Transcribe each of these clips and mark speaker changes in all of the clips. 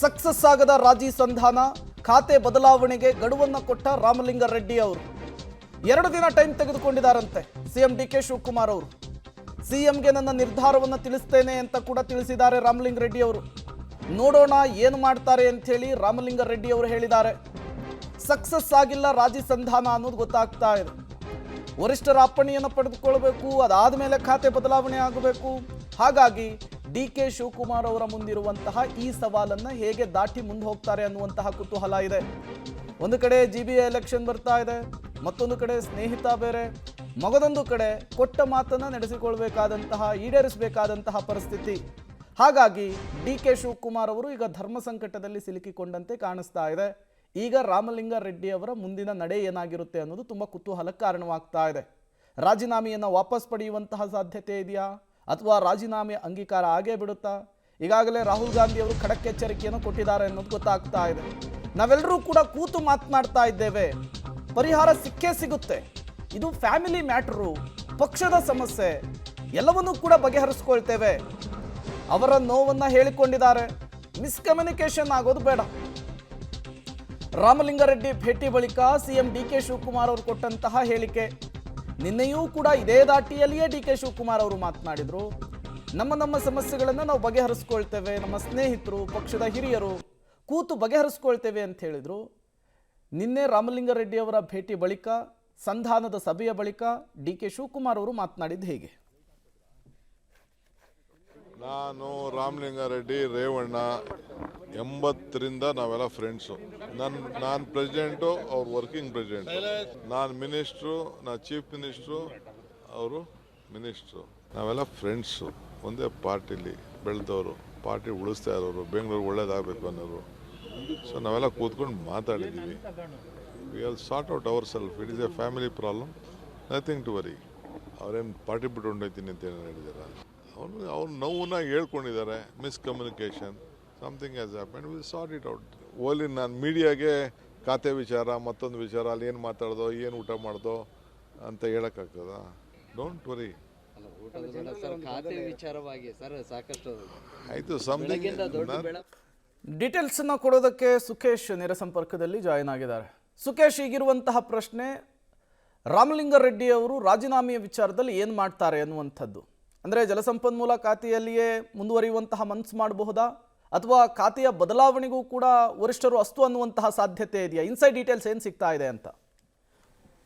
Speaker 1: Success ಆಗದ ರಾಜಿ ಸಂಧಾನ, ಖಾತೆ ಬದಲಾವಣೆಗೆ ಗಡುವನ್ನು ಕೊಟ್ಟ ರಾಮಲಿಂಗಾರೆಡ್ಡಿ ಅವರು 2 ದಿನ ಟೈಮ್ ತೆಗೆದುಕೊಂಡಿದ್ದಾರಂತೆ ಸಿಎಂ ಡಿಕೆ ಶಿವಕುಮಾರ್ ಅವರು. ಸಿಎಂಗೆ ನನ್ನ ನಿರ್ಧಾರವನ್ನು ತಿಳಿಸ್ತೇನೆ ಅಂತ ಕೂಡ ತಿಳಿಸಿದ್ದಾರೆ ರಾಮಲಿಂಗಾರೆಡ್ಡಿ ಅವರು. ನೋಡೋಣ ಏನು ಮಾಡ್ತಾರೆ ಅಂತ ಹೇಳಿ ರಾಮಲಿಂಗಾರೆಡ್ಡಿ ಅವರು ಹೇಳಿದ್ದಾರೆ. ಸಕ್ಸಸ್ ಆಗಿಲ್ಲ ರಾಜಿ ಸಂಧಾನ ಅನ್ನೋದು ಗೊತ್ತಾಗ್ತಾ ಇದೆ. ವರಿಷ್ಠರ ಅಪ್ಪಣೆಯನ್ನು ಪಡೆದುಕೊಳ್ಳಬೇಕು, ಅದಾದ ಮೇಲೆ ಖಾತೆ ಬದಲಾವಣೆ ಆಗಬೇಕು. ಹಾಗಾಗಿ ಡಿಕೆ ಶಿವಕುಮಾರ್ ಅವರ ಮುಂದಿರುವಂತಹ ಈ ಸವಾಲನ್ನು ಹೇಗೆ ದಾಟಿ ಮುಂದೆ ಹೋಗ್ತಾರೆ ಅನ್ನುವಂತಹ ಕುತೂಹಲ ಇದೆ. ಒಂದು ಕಡೆ GBA ಎಲೆಕ್ಷನ್ ಬರ್ತಾ ಇದೆ, ಮತ್ತೊಂದು ಕಡೆ ಸ್ನೇಹಿತ ಬೇರೆ, ಮಗದೊಂದು ಕಡೆ ಕೊಟ್ಟ ಮಾತನ್ನು ನಡೆಸಿಕೊಳ್ಬೇಕಾದಂತಹ ಈಡೇರಿಸಬೇಕಾದಂತಹ ಪರಿಸ್ಥಿತಿ. ಹಾಗಾಗಿ ಡಿಕೆ ಶಿವಕುಮಾರ್ ಅವರು ಈಗ ಧರ್ಮ ಸಂಕಟದಲ್ಲಿ ಸಿಲುಕಿಕೊಂಡಂತೆ ಕಾಣಿಸ್ತಾ ಇದೆ. ಈಗ ರಾಮಲಿಂಗಾರೆಡ್ಡಿ ಅವರ ಮುಂದಿನ ನಡೆ ಏನಾಗಿರುತ್ತೆ ಅನ್ನೋದು ತುಂಬ ಕುತೂಹಲಕ್ಕೆ ಕಾರಣವಾಗ್ತಾ ಇದೆ. ರಾಜೀನಾಮೆಯನ್ನು ವಾಪಸ್ ಪಡೆಯುವಂತಹ ಸಾಧ್ಯತೆ ಇದೆಯಾ, ಅಥವಾ ರಾಜೀನಾಮೆ ಅಂಗೀಕಾರ ಆಗೇ ಬಿಡುತ್ತಾ? ಈಗಾಗಲೇ ರಾಹುಲ್ ಗಾಂಧಿ ಅವರು ಖಡಕ್ ಎಚ್ಚರಿಕೆಯನ್ನು ಕೊಟ್ಟಿದ್ದಾರೆ ಅನ್ನೋದು ಗೊತ್ತಾಗ್ತಾ ಇದೆ. ನಾವೆಲ್ಲರೂ ಕೂಡ ಕೂತು ಮಾತನಾಡ್ತಾ ಇದ್ದೇವೆ, ಪರಿಹಾರ ಸಿಕ್ಕೇ ಸಿಗುತ್ತೆ. ಇದು ಫ್ಯಾಮಿಲಿ ಮ್ಯಾಟರು, ಪಕ್ಷದ ಸಮಸ್ಯೆ, ಎಲ್ಲವನ್ನೂ ಕೂಡ ಬಗೆಹರಿಸ್ಕೊಳ್ತೇವೆ. ಅವರ ನೋವನ್ನು ಹೇಳಿಕೊಂಡಿದ್ದಾರೆ. ಮಿಸ್ಕಮ್ಯುನಿಕೇಶನ್ ಆಗೋದು ಬೇಡ. ರಾಮಲಿಂಗಾರೆಡ್ಡಿ ಭೇಟಿ ಬಳಿಕ ಸಿಎಂ ಡಿಕೆ ಶಿವಕುಮಾರ್ ಅವರು ಕೊಟ್ಟಂತಹ ಹೇಳಿಕೆ, ನಿನ್ನೆಯೂ ಕೂಡ ಇದೇ ದಾಟಿಯಲ್ಲಿಯೇ ಡಿಕೆ ಶಿವಕುಮಾರ್ ಅವರು ಮಾತನಾಡಿದರು. ನಮ್ಮ ಸಮಸ್ಯೆಗಳನ್ನು ನಾವು ಬಗೆಹರಿಸ್ಕೊಳ್ತೇವೆ, ನಮ್ಮ ಸ್ನೇಹಿತರು, ಪಕ್ಷದ ಹಿರಿಯರು ಕೂತು ಬಗೆಹರಿಸ್ಕೊಳ್ತೇವೆ ಅಂತ ಹೇಳಿದರು. ನಿನ್ನೆ ರಾಮಲಿಂಗಾರೆಡ್ಡಿ ಅವರ ಭೇಟಿ ಬಳಿಕ, ಸಂಧಾನದ ಸಭೆಯ ಬಳಿಕ ಡಿಕೆ ಶಿವಕುಮಾರ್ ಅವರು ಮಾತನಾಡಿದ್ದು ಹೇಗೆ?
Speaker 2: ನಾನು ರಾಮಲಿಂಗಾರೆಡ್ಡಿ, ರೇವಣ್ಣ 80ರಿಂದ ನಾವೆಲ್ಲ ಫ್ರೆಂಡ್ಸು. ನಾನು ಪ್ರೆಸಿಡೆಂಟು, ಅವ್ರು ವರ್ಕಿಂಗ್ ಪ್ರೆಸಿಡೆಂಟ್. ನಾನು ಮಿನಿಸ್ಟ್ರು, ನಾನು ಚೀಫ್ ಮಿನಿಸ್ಟ್ರು, ಅವರು ಮಿನಿಸ್ಟ್ರು. ನಾವೆಲ್ಲ ಫ್ರೆಂಡ್ಸು, ಒಂದೇ ಪಾರ್ಟಿಲಿ ಬೆಳೆದವರು, ಪಾರ್ಟಿ ಉಳಿಸ್ತಾ ಇರೋರು, ಬೆಂಗಳೂರು ಒಳ್ಳೇದಾಗಬೇಕು ಅನ್ನೋರು. ಸೊ ನಾವೆಲ್ಲ ಕೂತ್ಕೊಂಡು ಮಾತಾಡಿದ್ದೀವಿ. We all sort out our self. It is a family problem, nothing to worry. ಅವ್ರೇನು ಪಾರ್ಟಿ ಬಿಟ್ಟು ಹೊಂಟೋಯ್ತೀನಿ ಅಂತ ಏನು ಹೇಳಿದಾರೆ. ಅವ್ರು ನೋವನ್ನ ಹೇಳ್ಕೊಂಡಿದ್ದಾರೆ. Miscommunication, something has happened, will sort it out. ಓಲಿ ನಾನು ಮೀಡಿಯಾಗೆ ಖಾತೆ ವಿಚಾರ, ಮತ್ತೊಂದು ವಿಚಾರ, ಅಲ್ಲಿ ಏನು ಮಾತಾಡ್ದೋ, ಏನು ಊಟ ಮಾಡ್ದೋ ಅಂತ ಹೇಳೋಕ್ಕಾಗ್ತದ? Don't worry. ಆಯಿತು, ಸಮಥಿಂಗ್.
Speaker 1: ಡೀಟೇಲ್ಸನ್ನು ಕೊಡೋದಕ್ಕೆ ಸುಖೇಶ್ ನೇರ ಸಂಪರ್ಕದಲ್ಲಿ ಜಾಯಿನ್ ಆಗಿದ್ದಾರೆ. ಸುಖೇಶ್, ಈಗಿರುವಂತಹ ಪ್ರಶ್ನೆ, ರಾಮಲಿಂಗಾರೆಡ್ಡಿ ಅವರು ರಾಜೀನಾಮೆಯ ವಿಚಾರದಲ್ಲಿ ಏನು ಮಾಡ್ತಾರೆ ಅನ್ನುವಂಥದ್ದು. ಅಂದರೆ ಜಲಸಂಪನ್ಮೂಲ ಖಾತೆಯಲ್ಲಿಯೇ ಮುಂದುವರಿಯುವಂತಹ ಮನಸ್ಸು ಮಾಡಬಹುದಾ, ಅಥವಾ ಖಾತೆಯ ಬದಲಾವಣೆಗೂ ಕೂಡ ವರಿಷ್ಠರು ಅಸ್ತು ಅನ್ನುವಂತಹ ಸಾಧ್ಯತೆ ಇದೆಯಾ? ಇನ್ಸೈಡ್ ಡೀಟೇಲ್ಸ್ ಏನು ಸಿಗ್ತಾ ಇದೆ ಅಂತ?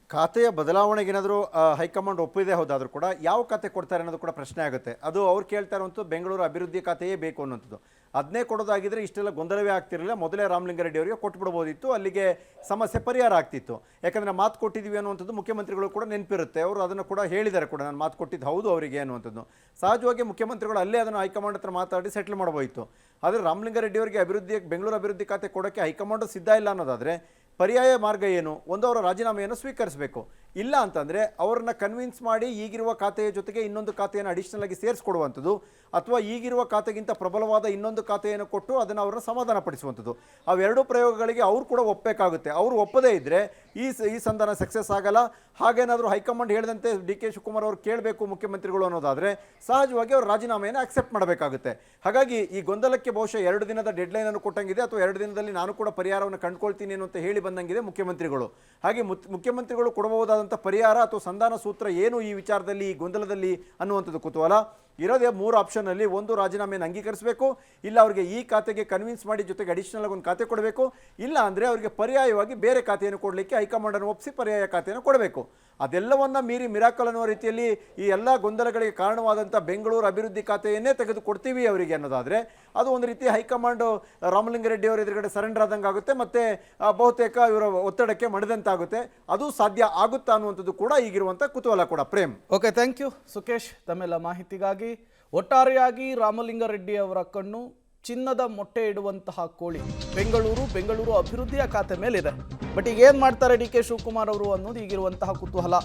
Speaker 3: ಖಾತೆಯ ಬದಲಾವಣೆಗೆ ಏನಾದರೂ ಹೈಕಮಾಂಡ್ ಒಪ್ಪಿದೆ ಹೋದಾದರೂ ಕೂಡ ಯಾವ ಖಾತೆ ಕೊಡ್ತಾರೆ ಅನ್ನೋದು ಕೂಡ ಪ್ರಶ್ನೆ ಆಗುತ್ತೆ. ಅದು ಅವ್ರು ಕೇಳ್ತಾ ಇರುವಂಥದ್ದು ಬೆಂಗಳೂರು ಅಭಿವೃದ್ಧಿ ಖಾತೆಯೇ ಬೇಕು ಅನ್ನೋಂಥದ್ದು. ಅದನ್ನೇ ಕೊಡೋದಾಗಿದ್ದರೆ ಇಷ್ಟೆಲ್ಲ ಗೊಂದಲವೇ ಆಗ್ತಿರಲಿಲ್ಲ. ಮೊದಲೇ ರಾಮಲಿಂಗಾರೆಡ್ಡಿ ಅವರಿಗೆ ಕೊಟ್ಬಿಡ್ಬೋದಿತ್ತು, ಅಲ್ಲಿಗೆ ಸಮಸ್ಯೆ ಪರಿಹಾರ ಆಗ್ತಿತ್ತು. ಯಾಕಂದರೆ ಮಾತು ಕೊಟ್ಟಿದ್ದೀವಿ ಅನ್ನುವಂಥದ್ದು ಮುಖ್ಯಮಂತ್ರಿಗಳು ಕೂಡ ನೆನಪಿರುತ್ತೆ. ಅವರು ಅದನ್ನು ಕೂಡ ಹೇಳಿದ್ದಾರೆ ಕೂಡ, ನಾನು ಮಾತು ಕೊಟ್ಟಿದ್ದು ಹೌದು ಅವರಿಗೆ ಅನ್ನುವಂಥದ್ದು. ಸಹಜವಾಗಿ ಮುಖ್ಯಮಂತ್ರಿಗಳು ಅಲ್ಲೇ ಅದನ್ನು ಹೈಕಮಾಂಡ್ ಹತ್ರ ಮಾತಾಡಿ ಸೆಟ್ಲ್ ಮಾಡಬೋಯಿತು. ಆದರೆ ರಾಮಲಿಂಗಾರೆಡ್ಡಿ ಅವರಿಗೆ ಬೆಂಗಳೂರು ಅಭಿವೃದ್ಧಿ ಖಾತೆ ಕೊಡೋಕ್ಕೆ ಹೈಕಮಾಂಡ್ ಸಿದ್ಧ ಇಲ್ಲ ಅನ್ನೋದಾದರೆ ಪರ್ಯಾಯ ಮಾರ್ಗ ಏನು? ಒಂದು, ಅವರ ರಾಜೀನಾಮೆಯನ್ನು ಸ್ವೀಕರಿಸಬೇಕು. ಇಲ್ಲ ಅಂತಂದರೆ ಅವ್ರನ್ನ ಕನ್ವಿನ್ಸ್ ಮಾಡಿ ಈಗಿರುವ ಖಾತೆಯ ಜೊತೆಗೆ ಇನ್ನೊಂದು ಖಾತೆಯನ್ನು ಅಡಿಷನಲ್ ಆಗಿ ಸೇರಿಸ್ಕೊಡುವಂಥದ್ದು, ಅಥವಾ ಈಗಿರುವ ಖಾತೆಗಿಂತ ಪ್ರಬಲವಾದ ಇನ್ನೊಂದು ಖಾತೆಯನ್ನು ಕೊಟ್ಟು ಅದನ್ನು ಅವರನ್ನು ಸಮಾಧಾನ ಪಡಿಸುವಂಥದ್ದು. ಅವೆರಡೂ ಪ್ರಯೋಗಗಳಿಗೆ ಅವರು ಕೂಡ ಒಪ್ಪಬೇಕಾಗುತ್ತೆ. ಅವರು ಒಪ್ಪದೇ ಇದ್ದರೆ ಈ ಸಂಧಾನ ಸಕ್ಸಸ್ ಆಗಲ್ಲ. ಹಾಗೇನಾದರೂ ಹೈಕಮಾಂಡ್ ಹೇಳಿದಂತೆ ಡಿಕೆ ಶಿವಕುಮಾರ್ ಅವರು ಕೇಳಬೇಕು ಮುಖ್ಯಮಂತ್ರಿಗಳು ಅನ್ನೋದಾದರೆ ಸಹಜವಾಗಿ ಅವರು ರಾಜೀನಾಮೆಯನ್ನು ಅಕ್ಸೆಪ್ಟ್ ಮಾಡಬೇಕಾಗುತ್ತೆ. ಹಾಗಾಗಿ ಈ ಗೊಂದಲಕ್ಕೆ ಬಹುಶಃ 2 ದಿನದ ಡೆಡ್ಲೈನನ್ನು ಕೊಟ್ಟಂಗಿದೆ, ಅಥವಾ 2 ದಿನದಲ್ಲಿ ನಾನು ಕೂಡ ಪರಿಹಾರವನ್ನು ಕಂಡುಕೊಳ್ತೀನಿ ಅಂತ ಹೇಳಿ ಬಂದಂಗಿದೆ ಮುಖ್ಯಮಂತ್ರಿಗಳು. ಹಾಗೆ ಮುಖ್ಯಮಂತ್ರಿಗಳು ಕೊಡಬಹುದಾದಂಥ ಪರಿಹಾರ ಅಥವಾ ಸಂಧಾನ ಸೂತ್ರ ಏನು ಈ ವಿಚಾರದಲ್ಲಿ, ಈ ಗೊಂದಲದಲ್ಲಿ ಅನ್ನುವಂಥದ್ದು ಕುತೂಹಲ. ಇರೋದೇ 3 ಆಪ್ಷನ್ನಲ್ಲಿ. ಒಂದು, ರಾಜೀನಾಮೆಯನ್ನು ಅಂಗೀಕರಿಸಬೇಕು, ಇಲ್ಲ ಅವರಿಗೆ ಈ ಖಾತೆಗೆ ಕನ್ವಿನ್ಸ್ ಮಾಡಿ ಜೊತೆಗೆ ಅಡಿಷನಲ್ ಆಗಿ ಒಂದು ಖಾತೆ ಕೊಡಬೇಕು, ಇಲ್ಲ ಅಂದರೆ ಅವರಿಗೆ ಪರ್ಯಾಯವಾಗಿ ಬೇರೆ ಖಾತೆಯನ್ನು ಕೊಡಲಿಕ್ಕೆ ಹೈಕಮಾಂಡನ್ನು ಒಪ್ಪಿಸಿ ಪರ್ಯಾಯ ಖಾತೆಯನ್ನು ಕೊಡಬೇಕು. ಅದೆಲ್ಲವನ್ನ ಮೀರಿ ಮಿರಾಕಲ್ ಅನ್ನುವ ರೀತಿಯಲ್ಲಿ ಈ ಎಲ್ಲ ಗೊಂದಲಗಳಿಗೆ ಕಾರಣವಾದಂಥ ಬೆಂಗಳೂರು ಅಭಿವೃದ್ಧಿ ಖಾತೆಯನ್ನೇ ತೆಗೆದು ಕೊಡ್ತೀವಿ ಅವರಿಗೆ ಅನ್ನೋದಾದರೆ ಅದು ಒಂದು ರೀತಿ ಹೈಕಮಾಂಡ್ ರಾಮಲಿಂಗಾರೆಡ್ಡಿ ಅವರ ಎದುರುಗಡೆ ಸರೆಂಡರ್ ಆದಂಗೆ ಆಗುತ್ತೆ, ಮತ್ತು ಬಹುತೇಕ ಇವರ ಒತ್ತಡಕ್ಕೆ ಮಣಿದಂತಾಗುತ್ತೆ. ಅದು ಸಾಧ್ಯ ಆಗುತ್ತಾ ಅನ್ನುವಂಥದ್ದು ಕೂಡ ಈಗಿರುವಂಥ ಕುತೂಹಲ ಕೂಡ. Prem,
Speaker 1: okay, thank you Sukhesh ತಮ್ಮೆಲ್ಲ ಮಾಹಿತಿಗಾಗಿ. ಒಟ್ಟಾರೆಯಾಗಿ ರಾಮಲಿಂಗಾರೆಡ್ಡಿ ಅವರ ಕಣ್ಣು ಚಿನ್ನದ ಮೊಟ್ಟೆ ಇಡುವಂತಹ ಕೋಳಿ ಬೆಂಗಳೂರು ಅಭಿವೃದ್ಧಿಯ ಖಾತೆ ಮೇಲಿದೆ. ಬಟ್ ಈಗ ಏನು ಮಾಡ್ತಾರೆ ಡಿಕೆ ಶಿವಕುಮಾರ್ ಅವರು ಅನ್ನೋದು ಈಗಿರುವಂತಹ ಕುತೂಹಲ.